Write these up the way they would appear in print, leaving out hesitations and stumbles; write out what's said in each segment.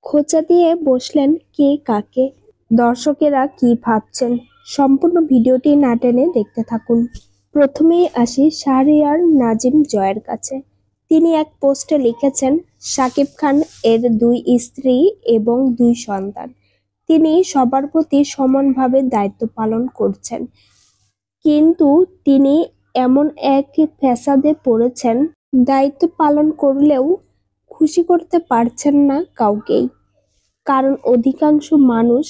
খোঁচা দিয়ে বসলেন কে কাকে? দর্শকেরা কি ভাবছেন? সম্পূর্ণ ভিডিওটি না টেনে দেখতে থাকুন। প্রথমেই আসি শাহরিয়ার নাজিম জয়ের কাছে। তিনি এক পোস্টে লিখেছেন, শাকিব খান এর 2 স্ত্রী এবং 2 সন্তান। তিনি সবার প্রতি সমানভাবে দায়িত্ব পালন করছেন, কিন্তু তিনি এমন এক ফ্যাসাদে পড়েছেন, দায়িত্ব পালন করলেও খুশি করতে পারছেন না কাউকেই। কারণ অধিকাংশ মানুষ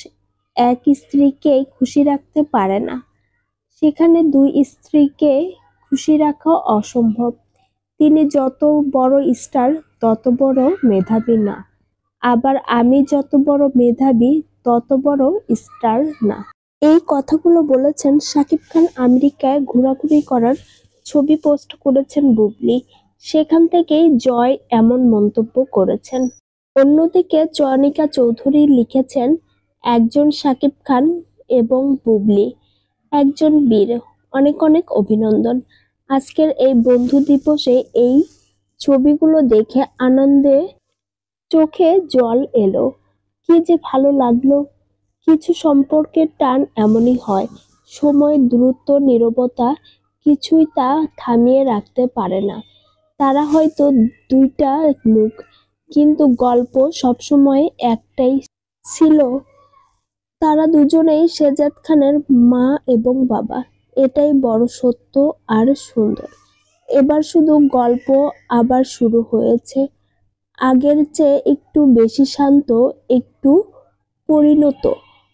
এক স্ত্রীকেই খুশি রাখতে পারে না, সেখানে 2 স্ত্রীকে খুশি রাখা অসম্ভব। তিনি যত বড় স্টার তত বড় মেধাবী না, আবার আমি যত বড় মেধাবী তত বড় স্টার না। এই কথাগুলো বলেছেন শাকিব খান আমেরিকায় ঘোরাঘুরি করার ছবি পোস্ট করেছেন বুবলি। সেখান থেকেই জয় এমন মন্তব্য করেছেন। অন্যদিকে চয়নিকা চৌধুরী লিখেছেন, একজন শাকিব খান এবং বুবলি একজন বীর, অনেক অনেক অভিনন্দন। আজকের এই বন্ধু দিবসে এই ছবিগুলো দেখে আনন্দে চোখে জল এলো। কি যে ভালো লাগলো। কিছু সম্পর্কের টান এমনই হয়, সময়, দূরত্ব, নীরবতা কিছুই তা থামিয়ে রাখতে পারে না। তারা হয়তো 2টা মুখ, কিন্তু গল্প সবসময় একটাই ছিল। তারা দুজনেই শেজাদ খানের মা এবং বাবা। এটাই বড় সত্য আর সুন্দর। এবার শুধু গল্প আবার শুরু হয়েছে, আগের চেয়ে একটু বেশি শান্ত, একটু পরিণত,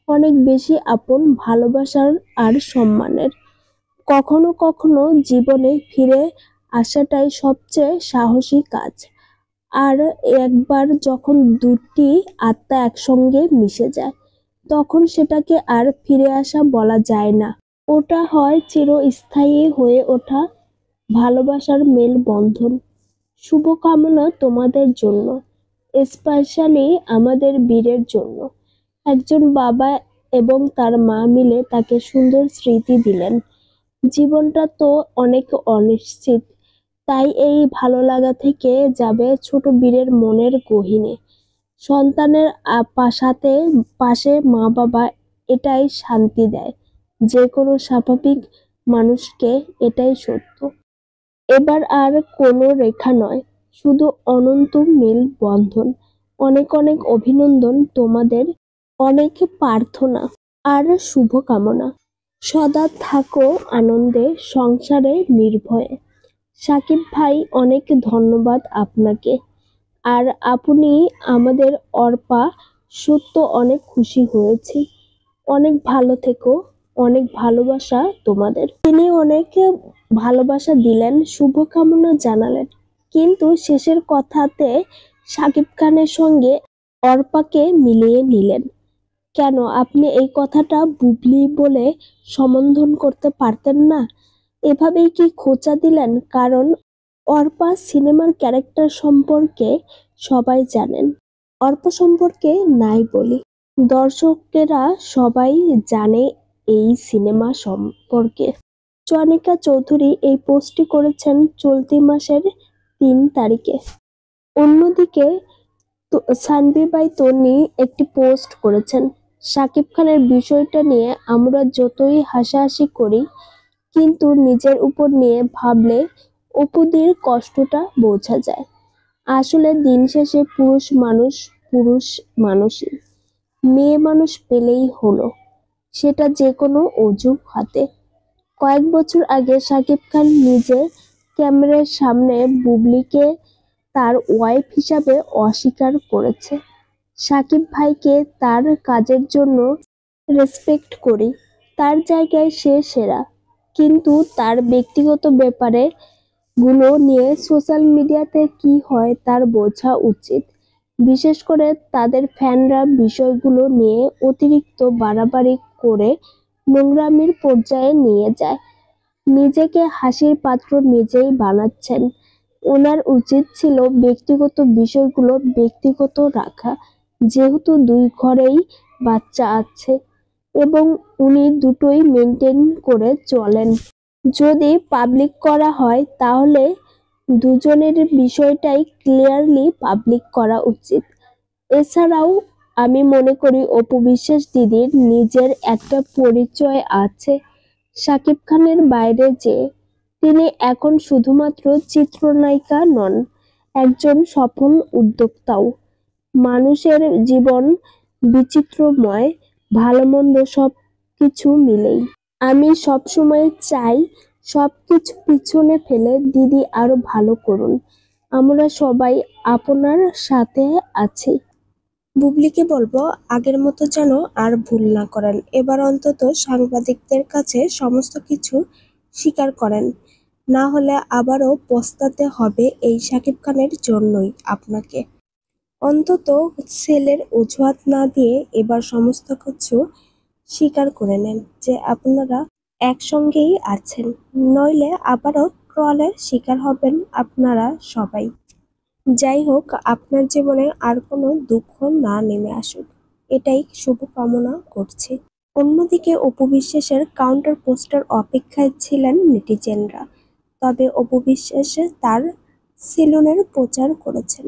অনেক বেশি আপন, ভালোবাসার আর সম্মানের। কখনো কখনো জীবনে ফিরে আসাটাই সবচেয়ে সাহসী কাজ। আর একবার যখন 2টি আত্মা একসঙ্গে মিশে যায়, তখন সেটাকে আর ফিরে আসা বলা যায় না। ওটা হয় চিরস্থায়ী হয়ে ওঠা ভালোবাসার মেলবন্ধন। শুভকামনা তোমাদের জন্য, স্পেশালি আমাদের বীরের জন্য। একজন বাবা এবং তার মা মিলে তাকে সুন্দর স্মৃতি দিলেন। জীবনটা তো অনেক অনিশ্চিত, তাই এই ভালো লাগা থেকে যাবে ছোট বীরের মনের গহীনে। সন্তানের সাথে পাশে মা বাবা, এটাই শান্তি দেয় যে কোনো স্বাভাবিক মানুষকে, এটাই সত্য। এবার আর কোনো রেখা নয়, শুধু অনন্ত মেল বন্ধন। অনেক অনেক অভিনন্দন তোমাদের, অনেক প্রার্থনা আর শুভকামনা। সদা থাকো আনন্দে, সংসারে নির্ভয়ে। শাকিব ভাই, অনেক ধন্যবাদ আপনাকে। আর আপনি আমাদের অর্পা, সত্য অনেক খুশি হয়েছি। অনেক ভালো থেকো, অনেক ভালোবাসা তোমাদের। তিনি অনেক ভালোবাসা দিলেন, শুভকামনা জানালেন, কিন্তু শেষের কথাতে শাকিব খানের সঙ্গে অর্পাকে মিলিয়ে নিলেন। কেন আপনি এই কথাটা বুবলি বলে সম্বোধন করতে পারতেন না? এভাবেই কি খোঁচা দিলেন? কারণ অর্পা সিনেমার ক্যারেক্টার সম্পর্কে সবাই জানেন, অর্পা সম্পর্কে নাই বলি। দর্শকেরা সবাই জানে এই সিনেমা সম্পর্কে। চয়নিকা চৌধুরী এই পোস্টটি করেছেন চলতি মাসের 3 তারিখে। অন্যদিকে সানভি বাই তন্নি একটি পোস্ট করেছেন, শাকিব খানের বিষয়টা নিয়ে আমরা যতই হাসাহাসি করি, কিন্তু নিজের উপর নিয়ে ভাবলে অপুদের কষ্টটা বোঝা যায়। আসলে দিন শেষে পুরুষ মানুষই, মেয়ে মানুষ পেলেই হলো, সেটা যে কোনো অজুহাতে। কয়েক বছর আগে শাকিব খান নিজে ক্যামেরার সামনে বুবলিকে তার ওয়াইফ হিসাবে অস্বীকার করেছে। শাকিব ভাইকে তার কাজের জন্য রেসপেক্ট করি, তার জায়গায় সে সেরা, কিন্তু তার ব্যক্তিগত ব্যাপারে গুলো নিয়ে সোশ্যাল মিডিয়াতে কি হয় তার বোঝা উচিত। বিশেষ করে তাদের ফ্যানরা বিষয়গুলো নিয়ে অতিরিক্ত বাড়াবাড়ি করে নোংরামির পর্যায়ে নিয়ে যায়। নিজেকে হাসির পাত্র নিজেই বানাচ্ছেন। ওনার উচিত ছিল ব্যক্তিগত বিষয়গুলো ব্যক্তিগত রাখা, যেহেতু 2 ঘরেই বাচ্চা আছে এবং উনি দুটোই মেনটেন করে চলেন। যদি পাবলিক করা হয় তাহলে দুজনের বিষয়টাই ক্লিয়ারলি পাবলিক করা উচিত। এছাড়াও আমি মনে করি অপু বিশ্বাস দিদির নিজের একটা পরিচয় আছে শাকিব খানের বাইরে, যে তিনি এখন শুধুমাত্র চিত্রনায়িকা নন, একজন সফল উদ্যোক্তাও। মানুষের জীবন বিচিত্রময়, ভালো মন্দ সব কিছু মিলেই। আমি সবসময় চাই সবকিছু পিছনে ফেলে দিদি আরো ভালো করুন। আমরা সবাই আপনার সাথে আছি। বুবলিকে বলবো আগের মতো যেন আর ভুল না করেন, এবার অন্তত সাংবাদিকদের কাছে সমস্ত কিছু স্বীকার করেন, না হলে আবারও পস্তাতে হবে এই শাকিব খানের জন্যই আপনাকে। অন্তত ছেলের অজুহাত না দিয়ে এবার সমস্ত কিছু স্বীকার করে নেন যে আপনারা একসঙ্গেই আছেন, নইলে আবারও ট্রলের শিকার হবেন আপনারা সবাই। যাই হোক, আপনার জীবনে আর কোনো দুঃখ না নেমে আসুক, এটাই শুভকামনা করছি। অন্যদিকে অপু বিশ্বাসের কাউন্টার পোস্টার অপেক্ষায় ছিলেন নেটিজেনরা। তবে অপু বিশ্বাস তার সেলুনের প্রচার করেছেন।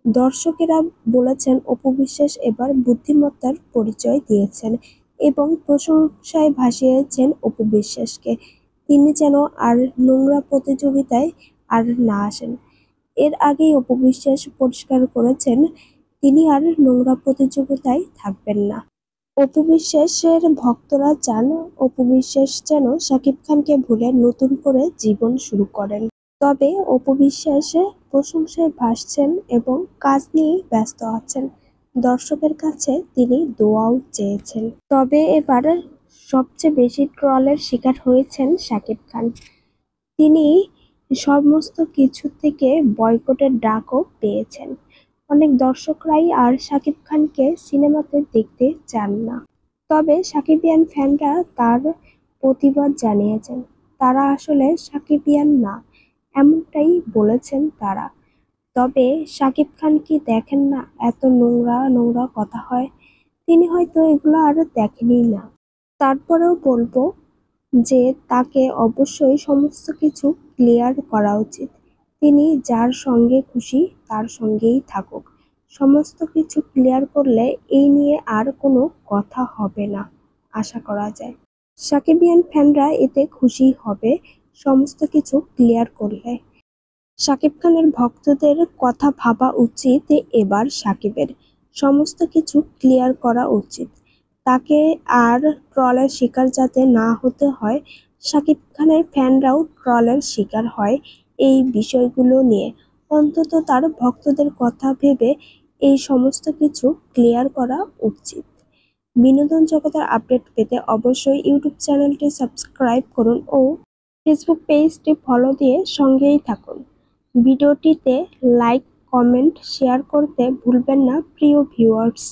দর্শকেরা বলেছেন অপু বিশ্বাস এবার বুদ্ধিমত্তার পরিচয় দিয়েছেন এবং প্রশংসায় ভাসিয়েছেন অপু বিশ্বাসকে। তিনি যেন আর নোংরা প্রতিযোগিতায় আর না আসেন। এর আগেই অপু বিশ্বাস পরিষ্কার করেছেন তিনি আর নোংরা প্রতিযোগিতায় থাকবেন না। অপু বিশ্বাসের ভক্তরা চান অপু বিশ্বাস যেন শাকিব খানকে ভুলে নতুন করে জীবন শুরু করেন। তবে অপু বিশ্বাস প্রশংসায় ভাসছেন এবং কাজ নিয়েই ব্যস্ত আছেন। দর্শকের কাছে তিনি দোয়াও চেয়েছেন। তবে এবার সবচেয়ে বেশি ট্রলের শিকার হয়েছেন শাকিব খান। তিনি সমস্ত কিছু থেকে বয়কটের ডাকও পেয়েছেন। অনেক দর্শকরাই আর শাকিব খানকে সিনেমাতে দেখতে চান না। তবে সাকিবিয়ান ফ্যানরা তার প্রতিবাদ জানিয়েছেন। তারা আসলে সাকিবিয়ান না, এমনটাই বলেছেন তারা। তবে শাকিব খান কি দেখেন না এত নোংরা নোংরা কথা হয়? তিনি হয়তো এগুলো আর দেখেনই না। তারপরেও বলবো যে তাকে অবশ্যই সমস্ত কিছু ক্লিয়ার করা উচিত। তিনি যার সঙ্গে খুশি তার সঙ্গেই থাকুক। সমস্ত কিছু ক্লিয়ার করলে এই নিয়ে আর কোনো কথা হবে না আশা করা যায়। সাকিবিয়ান ফ্যানরা এতে খুশি হবে সমস্ত কিছু ক্লিয়ার করলে। শাকিব খানের ভক্তদের কথা ভাবা উচিত, এবার সাকিবের সমস্ত কিছু ক্লিয়ার করা উচিত। তাকে আর ট্রলের শিকার যাতে না হতে হয়, শাকিব খানের ফ্যানরাও ট্রলের শিকার হয় এই বিষয়গুলো নিয়ে। অন্তত তার ভক্তদের কথা ভেবে এই সমস্ত কিছু ক্লিয়ার করা উচিত। বিনোদন জগতের আপডেট পেতে অবশ্যই ইউটিউব চ্যানেলটি সাবস্ক্রাইব করুন ও ফেসবুক পেজটি ফলো দিয়ে সঙ্গেই থাকুন। ভিডিওটিতে লাইক, কমেন্ট, শেয়ার করতে ভুলবেন না প্রিয় ভিউয়ার্স।